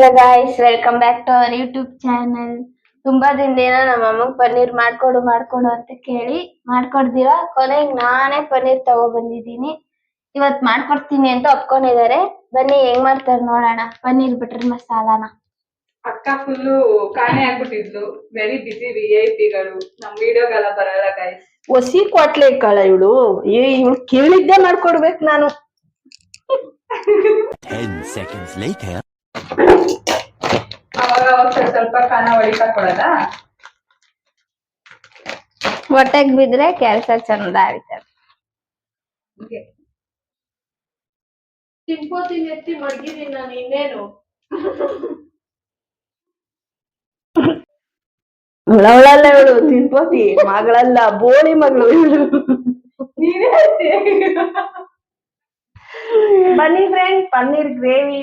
Hello guys, welcome back to our YouTube channel. ತುಂಬಾ ದಿನದಿಂದ ನಮ್ಮ ಅಮ್ಮಗ್ ಪನ್ನೀರ್ ಮಾಡ್ಕೊಡು ಮಾಡ್ಕೊಡು ಅಂತ ಕೇಳಿ ಮಾಡ್ಕೊಡ್ದಿವ. ಕೊನೆಗೆ ನಾನೇ ಪನ್ನೀರ್ ತಗೋ ಬಂದಿದ್ದೀನಿ. ಇವತ್ ಮಾಡ್ಕೊಡ್ತೀನಿ ಅಂತ ಒಪ್ಕೊಂಡಿದ್ದಾರೆ. ಬನ್ನಿ ಹೆಂಗ್ ಮಾಡ್ತಾರೆ ನೋಡೋಣ ಪನ್ನೀರ್ ಬಟರ್ ಮಸಾಲಾನ. ಅಕ್ಕ ಫುಲ್ಲು ಕಾಣೆ ಆಗ್ಬಿಟ್ಟಿದ್ಲು. ವೆರಿ ಬಿಸಿ VIP ಗಳು ನಮ್ ವಿಡಿಯೋಗೆಲ್ಲ ಬರಲ್ಲ ಗೈಸ್. ಒಸಿ ಕ್ವಾಟ್ಲೆ ಕಾಳ ಇವಳು. ಇವಳು ಕೇಳಿದ್ದೆ ಮಾಡ್ಕೊಡ್ಬೇಕು ನಾನು. 10 seconds later. ಅವಾಗ ಸ್ವಲ್ಪ ಕಾಣ ಹೊಡಿತಾ ಕೊಡೋದ. ಹೊಟ್ಟೆಗ್ ಬಿದ್ರೆ ಕೆಲ್ಸ ಚಂದ ಆಯ್ತದೆ. ತಿನ್ಕೋತೀನಿ ಎತ್ತಿ ಮಡ್ಗಿದೀನಿ ನಾನು ಇನ್ನೇನು. ಅವಳಲ್ಲ ಇವಳು ತಿನ್ಕೋತಿ ಮಗಳಲ್ಲ, ಬೋಳಿ ಮಗಳು ಇವಳು. ಬನ್ನಿ ಫ್ರೆಂಡ್, ಪನ್ನೀರ್ ಗ್ರೇವಿ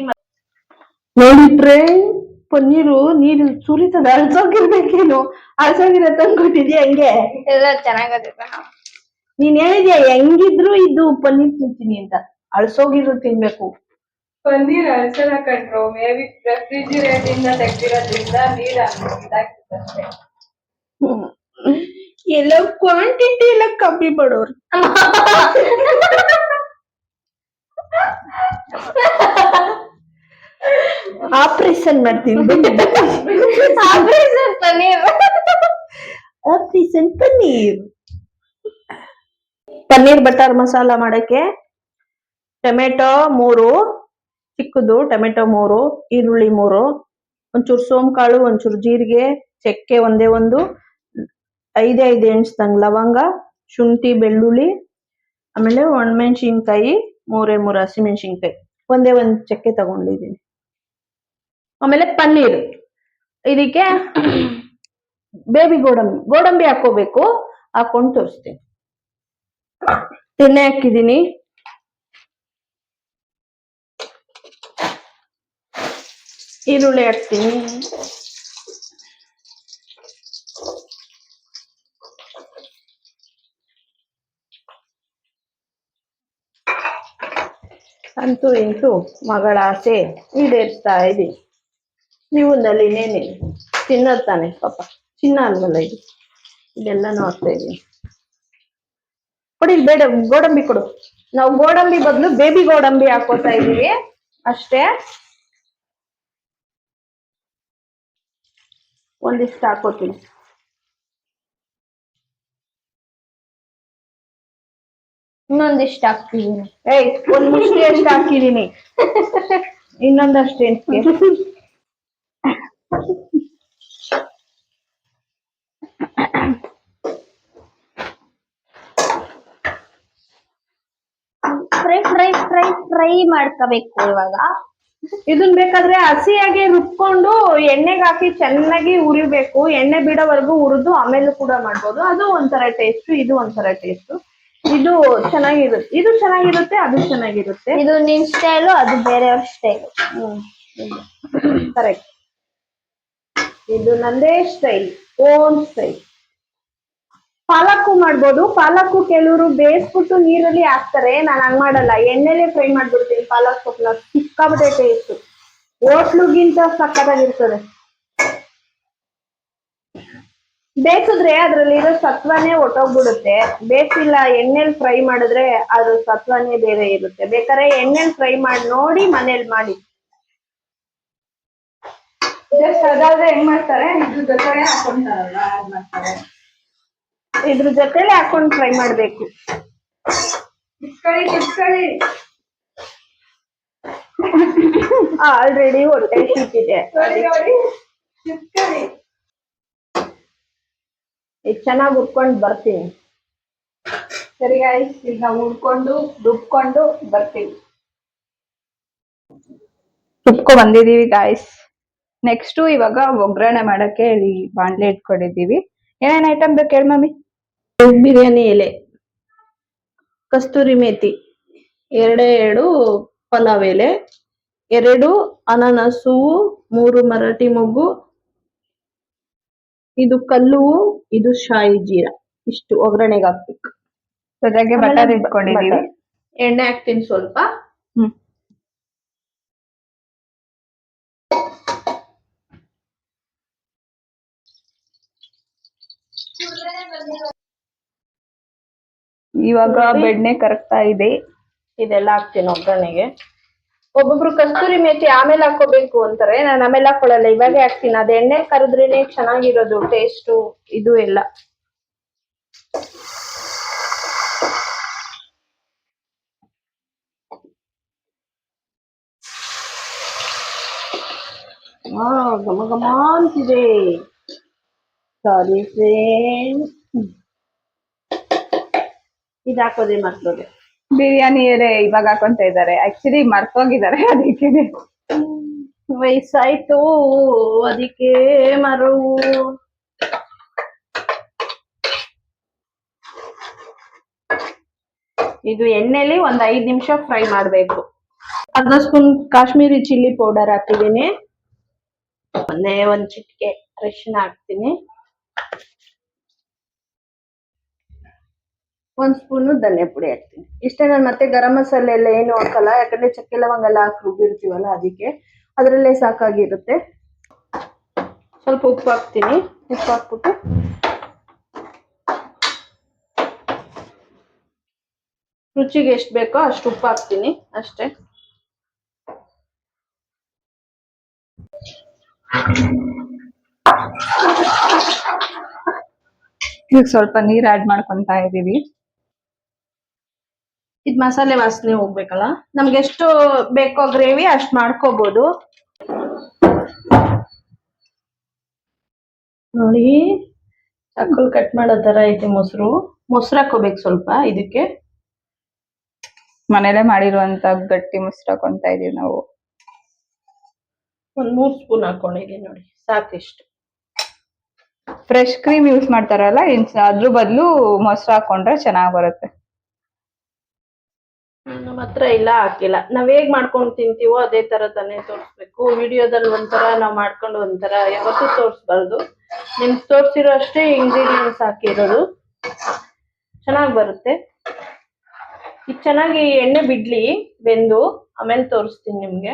ನೋಡಿ ಫ್ರೆಂಡ್. ಪನ್ನೀರು ನೀರು ಸುರಿತದ, ಅಳ್ಸೋಗಿರ್ಬೇಕೇನು? ಅಳ್ಸೋಗಿರ ತಂದ್ಕೊಟ್ಟಿದ್ಯಾ ಹಂಗೆ? ಎಲ್ಲ ಚೆನ್ನಾಗತ್ತ. ನೀನ್ ಹೇಳಿದ್ಯಾ ಹೆಂಗಿದ್ರು ಇದು ಪನ್ನೀರ್ ತಿಂತೀನಿ ಅಂತ. ಅಳ್ಸೋಗಿರು ತಿನ್ಬೇಕು. ಪನ್ನೀರ್ ಅಳ್ಸಲ್ಲ ಕಂಡ್ರು. ಮೇ ಬಿ ರೆಫ್ರಿಜಿರೇಟ್ ಇಂದ ತೆಗ್ದಿರೋದ್ರಿಂದ ನೀರ್ ಇದಾಗ್ತದೆ. ಎಲ್ಲ ಕ್ವಾಂಟಿಟಿ ಎಲ್ಲ ಕಮ್ಮಿ ಮಾಡೋರು. ಆಪರೇಷನ್ ಮಾಡ್ತೀನಿ. Operation paneer. Operation paneer. Paneer butter masala ಮಾಡಕ್ಕೆ ಟೊಮೆಟೊ 3 ಚಿಕ್ಕದು, ಟೊಮೆಟೊ 3, ಈರುಳ್ಳಿ 3, ಒಂಚೂರು ಸೋಂಕಾಳು, ಒಂಚೂರು ಜೀರಿಗೆ, ಚಕ್ಕೆ ಒಂದೇ ಒಂದು, 5 ಎಣ್ಸ್ದಂಗ್ ಲವಂಗ, ಶುಂಠಿ ಬೆಳ್ಳುಳ್ಳಿ, ಆಮೇಲೆ ಒಣಮೆಣಸಿನ್ಕಾಯಿ 3 ಹಸಿಮೆಣಸಿನ್ಕಾಯಿ, ಒಂದೇ ಒಂದು ಚಕ್ಕೆ ತಗೊಂಡಿದ್ದೀನಿ. ಆಮೇಲೆ ಪನ್ನೀರ್. ಇದಕ್ಕೆ ಬೇಬಿ ಗೋಡಂಬಿ ಹಾಕೋಬೇಕು. ಹಾಕೊಂಡು ತೋರಿಸ್ತೀನಿ. ಎಣ್ಣೆ ಹಾಕಿದೀನಿ. ಈರುಳ್ಳಿ ಹಾಕ್ತೀನಿ. ಅಂತೂ ಇಂತೂ ಮಗಳ ಆಸೆ ಈಡೇರಿಸ್ತಾ ಇದೀನಿ. ಜೀವನದಲ್ಲಿ ಇನ್ನೇನಿಲ್ಲ, ತಿನ್ನೋದ್ ತಾನೆ ಪಾಪ, ಚಿನ್ನ ಅಲ್ವಲ್ಲ ಇದು. ಇದೆಲ್ಲಾನು ಹಾಕ್ತಾ ಇದೀನಿ. ಕೊಡಿ, ಬೇಡ ಗೋಡಂಬಿ ಕೊಡು. ನಾವು ಗೋಡಂಬಿ ಬದಲು ಬೇಬಿ ಗೋಡಂಬಿ ಹಾಕೋತಾ ಇದೀವಿ ಅಷ್ಟೇ. ಒಂದಿಷ್ಟು ಹಾಕೋತೀನಿ. ಇನ್ನೊಂದಿಷ್ಟು ಹಾಕ್ತಿದೀನಿ. ಒಂದ್ ಮುಷ್ಟಿ ಅಷ್ಟು ಹಾಕಿದೀನಿ. ಇನ್ನೊಂದಷ್ಟು ಎಣ್ಸ್ಗೆ. ಫ್ರೈ ಫ್ರೈ ಫ್ರೈ ಫ್ರೈ ಮಾಡ್ಕೋಬೇಕು ಇವಾಗ. ಇದನ್ ಬೇಕಾದ್ರೆ ಹಸಿಯಾಗಿ ರುಬ್ಕೊಂಡು ಎಣ್ಣೆಗೆ ಹಾಕಿ ಚೆನ್ನಾಗಿ ಉರಿಬೇಕು. ಎಣ್ಣೆ ಬಿಡೋವರೆಗೂ ಹುರಿದು ಆಮೇಲೆ ಕೂಡ ಮಾಡ್ಬೋದು. ಅದು ಒಂಥರ ಟೇಸ್ಟ್, ಇದು ಒಂಥರ ಟೇಸ್ಟ್. ಇದು ಚೆನ್ನಾಗಿರುತ್ತೆ, ಇದು ಚೆನ್ನಾಗಿರುತ್ತೆ, ಅದು ಚೆನ್ನಾಗಿರುತ್ತೆ. ಇದು ನಿನ್ ಸ್ಟೈಲು, ಅದು ಬೇರೆಯವ್ರ ಸ್ಟೈಲು. ಕರೆಕ್ಟ್. ಇದು ನಂದೇ ಸ್ಟೈಲ್, ಓನ್ ಸ್ಟೈಲ್. ಪಾಲಕ್ಕು ಮಾಡ್ಬೋದು. ಪಾಲಕ್ಕು ಕೆಲವರು ಬೇಯಿಸ್ಬಿಟ್ಟು ನೀರಲ್ಲಿ ಹಾಕ್ತಾರೆ. ನಾನು ಹಂಗ್ ಮಾಡಲ್ಲ, ಎಣ್ಣೆಲೆ ಫ್ರೈ ಮಾಡ್ಬಿಡ್ತೀನಿ. ಪಾಲಕ್ ಸೊಪ್ಪನ್ನ ಸಿಕ್ಕಾಬಿಟ್ಟೆ ಟೇಸ್ಟ್, ಹೋಟ್ಲುಗಿಂತ ಸಕ್ಕತ್ತಾಗಿರ್ತದೆ. ಬೇಯಿಸಿದ್ರೆ ಅದ್ರಲ್ಲಿರೋ ಸತ್ವನೇ ಹೊಟ್ಟೋಗ್ಬಿಡುತ್ತೆ. ಬೇಯಿಸಿಲ್ಲ, ಎಣ್ಣೆಲಿ ಫ್ರೈ ಮಾಡಿದ್ರೆ ಅದ್ರ ಸತ್ವನೇ ಬೇರೆ ಇರುತ್ತೆ. ಬೇಕಾದ್ರೆ ಎಣ್ಣೆಲಿ ಫ್ರೈ ಮಾಡಿ ನೋಡಿ, ಮನೇಲಿ ಮಾಡಿ. ಜಸ್ಟ್ ಅದಾದ್ರೆ ಹೆಂಗ್ ಮಾಡ್ತಾರೆ, ಇದ್ರ ಜೊತೆ ಹಾಕೊಂತಾರಲ್ಲ ಅದ್ ಮಾಡ್ತಾರೆ. ಇದ್ರ ಜೊತೆಲೆ ಹಾಕೊಂಡು ಫ್ರೈ ಮಾಡ್ಬೇಕು. ಕಿಸ್ಕಳಿ ಆಲ್ರೆಡಿ ಹೊಟ್ಟೆ ಶೀತಿದೆ. ಚೆನ್ನಾಗಿ ಹುರ್ಕೊಂಡು ಬರ್ತೀನಿ. ಸರಿ ಗಾಯ್ಸ್, ಈಗ ನಾವು ಹುಡ್ಕೊಂಡು ರುಬ್ಕೊಂಡು ಬರ್ತೀವಿ. ರುಬ್ಕೊ ಬಂದಿದೀವಿ ಗಾಯ್ಸ್. ನೆಕ್ಸ್ಟ್ ಇವಾಗ ಒಗ್ಗರಣೆ ಮಾಡಕ್ಕೆ ಇಲ್ಲಿ ಬಾಣ್ಲೆ ಇಟ್ಕೊಂಡಿದೀವಿ. ಏನೇನ್ ಐಟಮ್ ಬೇಕು ಹೇಳಿ ಮಮ್ಮಿ? ಬಿರಿಯಾನಿ ಎಲೆ, ಕಸ್ತೂರಿ ಮೇಥಿ 2 ಪಲಾವ್ ಎಲೆ, 2 ಅನಾನಸು, 3 ಮರಾಠಿ ಮೊಗ್ಗು, ಇದು ಕಲ್ಲು, ಇದು ಶಾಯಿ ಜೀರಾ. ಇಷ್ಟು ಒಗ್ಗರಣೆಗೆ ಹಾಕ್ಬೇಕು. ಜೊತೆಗೆ ಬಟರ್ ಇಟ್ಕೊಂಡಿದೀವಿ. ಎಣ್ಣೆ ಹಾಕ್ತೀನಿ ಸ್ವಲ್ಪ. ಇವಾಗ ಬೆಣ್ಣೆ ಕರಗ್ತಾ ಇದೆ. ಇದೆಲ್ಲ ಹಾಕ್ತೀನಿ ಒಗ್ಗರಣೆಗೆ. ಒಬ್ಬೊಬ್ರು ಕಸ್ತೂರಿ ಮೇಥಿ ಆಮೇಲೆ ಹಾಕೋಬೇಕು ಅಂತಾರೆ, ನಾನು ಆಮೇಲೆ ಹಾಕೊಳ್ಳಲ್ಲ, ಇವಾಗೆ ಹಾಕ್ತೀನಿ. ಅದು ಎಣ್ಣೆ ಕರೆದ್ರೇನೆ ಚೆನ್ನಾಗಿರೋದು ಟೇಸ್ಟು ಇದು ಎಲ್ಲ. ಘಮ ಘಮ ಅಂತಿದೆ. ಸಾರಿ ಫ್ರೆಂಡ್, ಇದು ಹಾಕೋದೇ ಮರ್ತೋದೆ. ಬಿರಿಯಾನಿ ಎಲೆ ಇವಾಗ ಹಾಕೊಂತ ಇದ್ದಾರೆ, ಆಕ್ಚುಲಿ ಮರ್ತೋಗಿದ್ದಾರೆ, ಅದಕ್ಕೆ ವಯಸ್ಸಾಯ್ತು ಅದಕ್ಕೆ ಮರವು. ಇದು ಎಣ್ಣೆಲಿ ಒಂದ್ 5 ನಿಮಿಷ ಫ್ರೈ ಮಾಡ್ಬೇಕು. ಅರ್ಧ ಸ್ಪೂನ್ ಕಾಶ್ಮೀರಿ ಚಿಲ್ಲಿ ಪೌಡರ್ ಹಾಕಿದೀನಿ. ಒಂದ್ ಚಿಟಿಕೆ ಅರಿಶಿನ ಹಾಕ್ತೀನಿ. 1 ಸ್ಪೂನ್ ಧನಿಯಾ ಪುಡಿ ಹಾಕ್ತೀನಿ. ಇಷ್ಟೇ. ನಾನು ಮತ್ತೆ ಗರಂ ಮಸಾಲೆ ಎಲ್ಲ ಏನು ಹಾಕಲ್ಲ, ಯಾಕಂದ್ರೆ ಚಕ್ಕೆ ಲವಂಗ ಎಲ್ಲ ಹಾಕಿ ರುಬ್ಬಿರ್ತೀವಲ್ಲ, ಅದಕ್ಕೆ ಅದ್ರಲ್ಲೇ ಸಾಕಾಗಿರುತ್ತೆ. ಸ್ವಲ್ಪ ಉಪ್ಪು ಹಾಕ್ತೀನಿ. ಉಪ್ಪು ಹಾಕ್ಬಿಟ್ಟು ರುಚಿಗೆ ಎಷ್ಟು ಬೇಕೋ ಅಷ್ಟು ಉಪ್ಪು ಹಾಕ್ತೀನಿ ಅಷ್ಟೇ. ಈಗ ಸ್ವಲ್ಪ ನೀರ್ ಆಡ್ ಮಾಡ್ಕೊಂತ ಇದೀವಿ. ಇದ್ ಮಸಾಲೆ ವಾಸನೆ ಹೋಗ್ಬೇಕಲ್ಲ, ನಮ್ಗೆ ಎಷ್ಟು ಬೇಕೋ ಗ್ರೇವಿ ಅಷ್ಟು ಮಾಡ್ಕೋಬಹುದು. ನೋಡಿ, ಚಾಕುಲ್ ಕಟ್ ಮಾಡೋ ತರ ಐತೆ ಮೊಸರು. ಮೊಸರು ಹಾಕೋಬೇಕು ಸ್ವಲ್ಪ ಇದಕ್ಕೆ. ಮನೇಲೆ ಮಾಡಿರುವಂತ ಗಟ್ಟಿ ಮೊಸರು ಹಾಕೊಂತ ಇದೀವಿ ನಾವು. 3 ಸ್ಪೂನ್ ಹಾಕೊಂಡಿದೀನಿ ನೋಡಿ, ಸಾಕಿಷ್ಟು. ಫ್ರೆಶ್ ಕ್ರೀಮ್ ಯೂಸ್ ಮಾಡ್ತಾರಲ್ಲ, ಅದ್ರ ಬದಲು ಮೊಸರು ಹಾಕೊಂಡ್ರೆ ಚೆನ್ನಾಗ್ ಬರುತ್ತೆ. ನಮ್ಮ ಹತ್ರ ಇಲ್ಲ, ಹಾಕಿಲ್ಲ. ನಾವ್ ಹೇಗ್ ಮಾಡ್ಕೊಂಡು ತಿಂತೀವೋ ಅದೇ ತರ ತಾನೇ ತೋರಿಸ್ಬೇಕು. ವಿಡಿಯೋದಲ್ಲಿ ಒಂಥರ ನಾವ್ ಮಾಡ್ಕೊಂಡು ಒಂಥರ ಯಾವತ್ತೂ ತೋರಿಸ್ಬಾರ್ದು. ನಿಮ್ಗೆ ತೋರಿಸಿರೋ ಅಷ್ಟೇ ಇಂಗ್ರೀಡಿಯೆಂಟ್ಸ್ ಹಾಕಿರೋದು, ಚೆನ್ನಾಗ್ ಬರುತ್ತೆ. ಈಗ ಚೆನ್ನಾಗಿ ಎಣ್ಣೆ ಬಿಡ್ಲಿ ಬೆಂದು, ಆಮೇಲೆ ತೋರಿಸ್ತೀನಿ ನಿಮ್ಗೆ.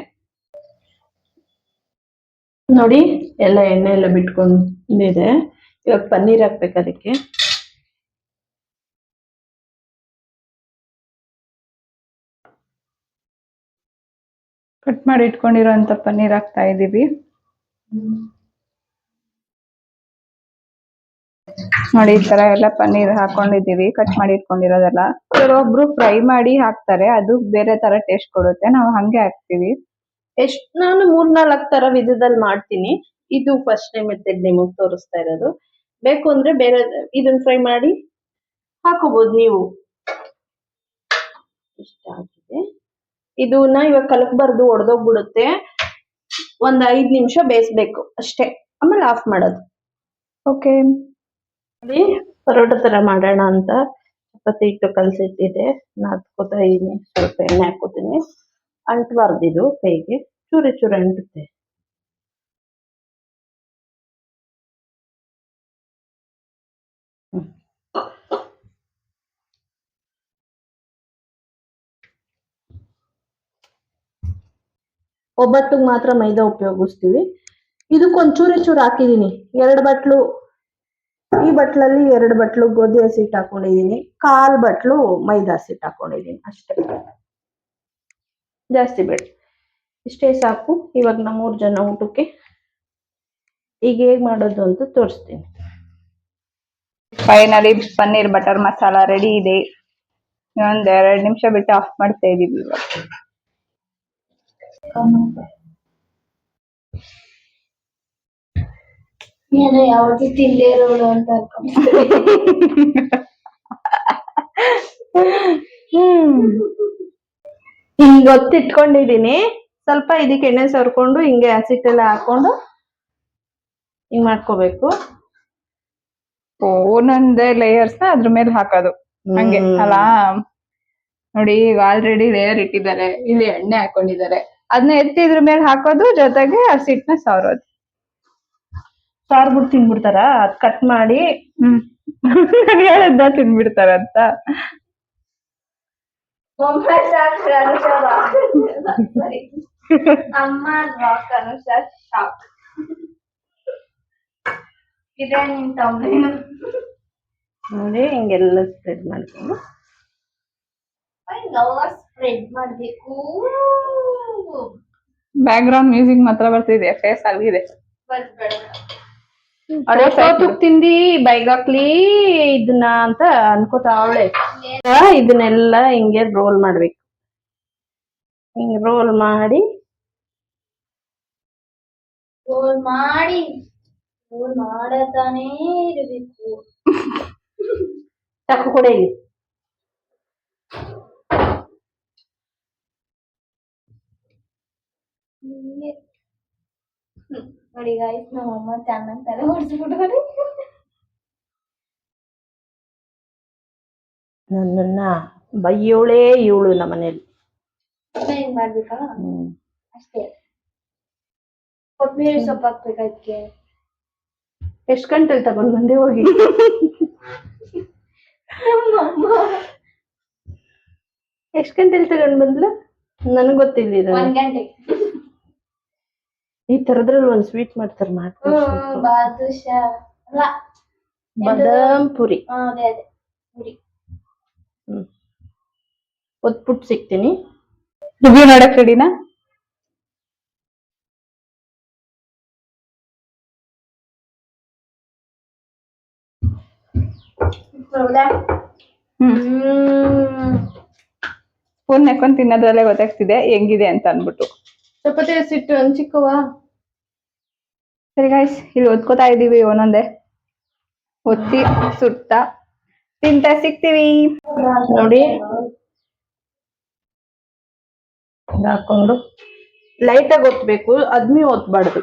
ನೋಡಿ, ಎಲ್ಲ ಎಣ್ಣೆ ಎಲ್ಲ ಬಿಟ್ಕೊಂಡಿದೆ. ಇವಾಗ ಪನ್ನೀರ್ ಹಾಕ್ಬೇಕು ಅದಕ್ಕೆ. ಕಟ್ ಮಾಡಿ ಇಟ್ಕೊಂಡಿರೋಂತ ಪನ್ನೀರ್ ಹಾಕ್ತಾ ಇದೀವಿ. ನೋಡಿ, ಈ ತರ ಎಲ್ಲ ಪನ್ನೀರ್ ಹಾಕೊಂಡಿದೀವಿ, ಕಟ್ ಮಾಡಿ ಇಟ್ಕೊಂಡಿರೋದೆಲ್ಲ. ಕೆಲವೊಬ್ರು ಫ್ರೈ ಮಾಡಿ ಹಾಕ್ತಾರೆ, ಅದು ಬೇರೆ ತರ ಟೇಸ್ಟ್ ಕೊಡುತ್ತೆ. ನಾವು ಹಂಗೆ ಹಾಕ್ತಿವಿ. ನಾನು 3-4 ತರ ವಿಧದಲ್ಲಿ ಮಾಡ್ತೀನಿ. ಇದು ಫಸ್ಟ್ ಮೆಥಡ್ ನಿಮಗ್ ತೋರಿಸ್ತಾ ಇರೋದು. ಬೇಕು ಅಂದ್ರೆ ಬೇರೆ ಇದನ್ನ ಫ್ರೈ ಮಾಡಿ ಹಾಕೋಬಹುದು ನೀವು. ಇಷ್ಟ ಆಗಿದೆ. ಇದನ್ನ ಇವಾಗ ಕಲಕಬಾರ್ದು, ಒಡೆದೋಗ್ಬಿಡುತ್ತೆ. ಒಂದ್ 5 ನಿಮಿಷ ಬೇಯಿಸ್ಬೇಕು ಅಷ್ಟೇ, ಆಮೇಲೆ ಆಫ್ ಮಾಡೋದು. ಓಕೆ. ನೋಡಿ, ಪರೋಟ ತರ ಮಾಡೋಣ ಅಂತ ಚಪಾತಿ ಹಿಟ್ಟು ಕಲಸಿಟ್ಟಿದೆ, ನಾದ್ಕೋತಾ ಇದೀನಿ. ಸ್ವಲ್ಪ ಎಣ್ಣೆ ಹಾಕೋತೀನಿ. ಅಂಟಬಾರ್ದು ಇದು ಕೈಗೆ, ಚೂರಿ ಚೂರಿ ಅಂಟುತ್ತೆ. ಒಬ್ಬಟ್ಟಿಗೆ ಮಾತ್ರ ಮೈದಾ ಉಪಯೋಗಿಸ್ತೀವಿ. ಇದಕ್ಕೊಂದ್ ಚೂರು ಹಾಕಿದೀನಿ. 2 ಬಟ್ಲು, ಈ ಬಟ್ಲಲ್ಲಿ 2 ಬಟ್ಲು ಗೋಧಿ ಹಸಿ ಹಿಟ್ಟು ಹಾಕೊಂಡಿದೀನಿ. 1/4 ಬಟ್ಲು ಮೈದಾ ಹಸಿ ಹಿಟ್ಟು ಹಾಕೊಂಡಿದೀನಿ ಅಷ್ಟೇ, ಜಾಸ್ತಿ ಬೇಡ. ಇಷ್ಟೇ ಸಾಕು. ಇವಾಗ ನಮ್ಮ 3 ಜನ ಊಟಕ್ಕೆ ಈಗ ಹೇಗ್ ಮಾಡೋದು ಅಂತ ತೋರಿಸ್ತೀನಿ. Finally paneer butter masala ready ಇದೆ. ಇನ್ನೊಂದ್ 2 ನಿಮಿಷ ಬಿಟ್ಟು ಆಫ್ ಮಾಡ್ತಾ ಇದೀವಿ. ನೀನು ಯಾವತ್ತೂ ತಿಂದೇ ಇರೋಳು ಅಂತ ಹಿಂಗ್ ಗೊತ್ತಿಟ್ಕೊಂಡಿದೀನಿ. ಸ್ವಲ್ಪ ಇದಕ್ಕೆ ಎಣ್ಣೆ ಸವರ್ಕೊಂಡು ಹಿಂಗೆ ಹಸಿಟ್ ಎಲ್ಲ ಹಾಕೊಂಡು ಹಿಂಗ್ ಮಾಡ್ಕೋಬೇಕು. ಒಂದೊಂದೇ ಲೇಯರ್ಸ್ ನ ಅದ್ರ ಮೇಲೆ ಹಾಕೋದು ಹಂಗೆ ಅಲ್ಲ. ನೋಡಿ, ಈಗ ಆಲ್ರೆಡಿ ಲೇಯರ್ ಇಟ್ಟಿದ್ದಾರೆ, ಇಲ್ಲಿ ಎಣ್ಣೆ ಹಾಕೊಂಡಿದ್ದಾರೆ. ಅದನ್ನ ಎತ್ತಿ ಇದ್ರ ಮೇಲೆ ಹಾಕೋದು, ಜೊತೆಗೆ ಹಸಿಟ್ನ ಸವರೋದು. ಸಾರ್ಬಿಟ್ಟು ತಿನ್ಬಿಡ್ತಾರ, ಅದ್ ಕಟ್ ಮಾಡಿ. ಹೇಳಿದ್ದ ತಿನ್ಬಿಡ್ತಾರಂತ. ಅಮ್ಮ ಶಾಕ್ ಇದೆ ನಿನ್ ತಮ್ಮನೇನು. ನೋಡಿ ಹಿಂಗೆಲ್ಲ ಸ್ಪ್ರೆಡ್ ಮಾಡ್ಕೊಂಡು ಸ್ಪ್ರೆಡ್ ಮಾಡ್ಬೇಕು. ಬ್ಯಾಕ್ ಗ್ರೌಂಡ್ ಮ್ಯೂಸಿಕ್ ಮಾತ್ರ ಬರ್ತಿದೆ, ಫೇಸ್ ಆಗಿದೆ. ಬರ್ಬೇಡ. ತಿಂದಿ ಬೈಗಾಕ್ಲಿ ಇದನ್ನ ಅಂತ ಅನ್ಕೋತಾ ಅವಳೆ. ಇದನ್ನೆಲ್ಲ ಹಿಂಗೆ ರೋಲ್ ಮಾಡ್ಬೇಕು. ಹಿಂಗೆ ರೋಲ್ ಮಾಡಿ ರೋಲ್ ಮಾಡತಾನೇ ಇರಬೇಕು. ಚಾಕು ಕೊಡೆ ಇಲ್ಲಿ. ನೋಡಿ ಗಾಯ್ಸ್, ನಮ್ಮಮ್ಮ ಚೆನ್ನಾಗಿ ತಲೆ ಹೊಡ್ಸ್ಬಿಟ್ಟಾರೆ. ನನ್ನನ್ನ ಬೈಯೋಳೇ ಇವಳು ನಮ್ಮನೇಲಿ. ಹಿಂಗ್ ಮಾಡ್ಬೇಕಾ? ಅಷ್ಟೇ. ಕೊತ್ತಂಬರಿ ಸೊಪ್ಪು ಹಾಕ್ಬೇಕು ಅದಕ್ಕೆ. ಎಷ್ಟ್ ಗಂಟೆಲಿ ತಗೊಂಡ್ ಬಂದೆ ಹೋಗಿ? ಎಷ್ಟ್ ಗಂಟೆಲಿ ತಗೊಂಡ್ ಬಂದ್ಲ? ನನ್ಗ್ ಗೊತ್ತಿಲ್ಲ. 1 ಗಂಟೆ. ಈ ತರದ್ರಲ್ಲಿ ಒಂದ್ ಸ್ವೀಟ್ ಮಾಡ್ತಾರೆ, ಬಾದುಷಾ ಅಲ್ಲ, ಬಾದಾಮ್ ಪುರಿ. ಅದೇ ಪುರಿ. ಒತ್ಬಿಟ್ಟು ಸಿಗ್ತೀನಿ. ರಿವ್ಯೂ ನೋಡಕ್ ರೆಡಿನಾ? ಸ್ಪೂನ್ ನೆಕ್ಕೊಂಡ್ ತಿನ್ನೋದ್ರಲ್ಲೇ ಗೊತ್ತಾಗ್ತಿದೆ ಹೆಂಗಿದೆ ಅಂತ ಅನ್ಬಿಟ್ಟು. ಚಪಾತಿ ಸಿಟ್ಟು ಹಂಚಿಕ್ಕವ. ಸರಿ ಗಾಯ್ಸ್, ಇಲ್ಲಿ ಒತ್ಕೋತಾ ಇದೀವಿ ಒಂದೊಂದೇ. ಒತ್ತಿ ಸುತ್ತ ತಿಂತ ಸಿಗ್ತೀವಿ ನೋಡಿ. ಹಾಕೊಂಡು ಲೈಟ್ ಆಗಿ ಒತ್ಬೇಕು, ಅದ್ಮಿ ಒತ್ಬಾರ್ದು.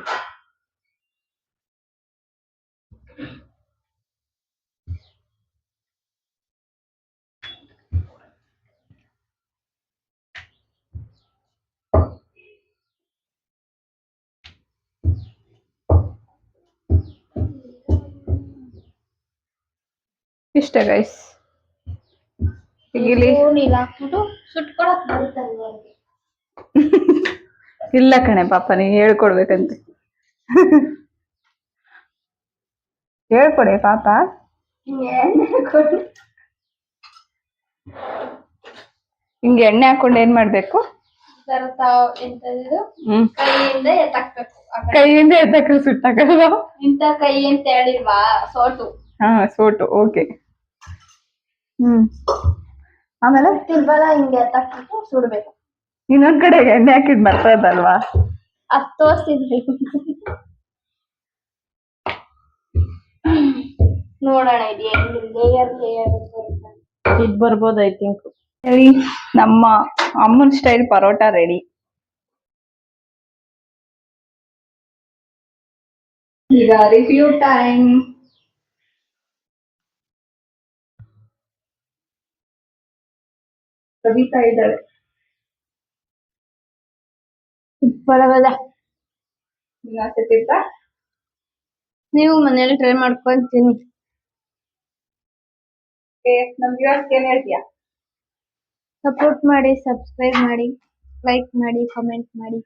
ಇಷ್ಟ ಗೈಸ್. ಇಲ್ಲಿ ಹಾಕ್ಬಿಟ್ಟು ಸುಟ್ಕೊಳಕ್ ಬರುತ್ತಲ್ವ ಅವ್ರಿಗೆ. ಇಲ್ಲ ಕಣೆ ಪಾಪ, ನೀ ಹೇಳ್ಕೊಡ್ಬೇಕಂತೆ. ಹೇಳ್ಕೊಡೆ ಪಾಪ. ಹಿಂಗೆ ಎಣ್ಣೆ ಹಾಕೊಂಡು ಏನ್ ಮಾಡ್ಬೇಕು? ಎಂತದ್ದು ಕೈಯಿಂದ ಎತ್ತಾಕ್ಬೇಕು. ಕೈಯಿಂದ ಎತ್ತಕ್ಕೆ ಸುಟ್ಟಾಕಲ್ಲ. ಇಂತ ಕೈ ಅಂತ ಹೇಳಿಲ್ವಾ? ಸೋಟು. ಹಾ, ಸೋಟು. ಓಕೆ. ಆಮೇಲೆ ತಿರ್ಬಲ ಹಿಂಗೆ ಎತ್ತಾಕ್ಬಿಟ್ಟು ಸುಡ್ಬೇಕು. ಇನ್ನೊಂದ್ ಕಡೆ ಎಣ್ಣೆ ಹಾಕಿದ್ ಬರ್ತದಲ್ವಾ? ಅದ್ ತೋರ್ಸಿದ್ವಿ. ನೋಡೋಣ ಇದು ಹೆಂಗ್ ಲೇಯರ್ ಇದ್ ಬರ್ಬೋದು ಐ ಥಿಂಕ್. ಸರಿ, ನಮ್ಮ ಅಮ್ಮನ್ ಸ್ಟೈಲ್ ಪರೋಟ ರೆಡಿ. ಈಗ ರಿವ್ಯೂ ಟೈಮ್. ಕವಿತಾ ಇದ್ದಾಳೆ. ಬರಬಲ್ಲ. ತಿಂತಾ ನೀವು ಮನೇಲಿ ಟ್ರೈ ಮಾಡ್ಕೊಂತೀನಿ. ನಮ್ ವ್ಯೂವರ್ಸ್ ಏನ್ ಹೇಳ್ತೀಯಾ? ಸಪೋರ್ಟ್ ಮಾಡಿ, ಸಬ್ಸ್ಕ್ರೈಬ್ ಮಾಡಿ, ಲೈಕ್ ಮಾಡಿ, ಕಮೆಂಟ್ ಮಾಡಿ,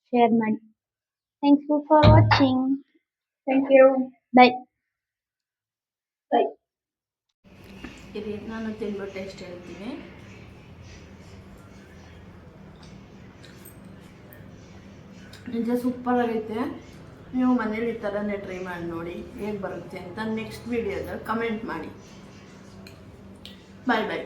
ಶೇರ್ ಮಾಡಿ. Thank you for watching. Thank you. Bye. ಇದು ನಾನು ತಿನ್ಬಿಟ್ಟು ಟೇಸ್ಟ್ ಹೇಳ್ತೀನಿ. ನಿಜ ಸೂಪರ್ ಆಗೈತೆ. ನೀವು ಮನೇಲಿ ಈ ಥರನೇ ಟ್ರೈ ಮಾಡಿ ನೋಡಿ ಹೇಗೆ ಬರುತ್ತೆ ಅಂತ. ನೆಕ್ಸ್ಟ್ ವಿಡಿಯೋದಲ್ಲಿ ಕಮೆಂಟ್ ಮಾಡಿ. ಬಾಯ್ ಬಾಯ್.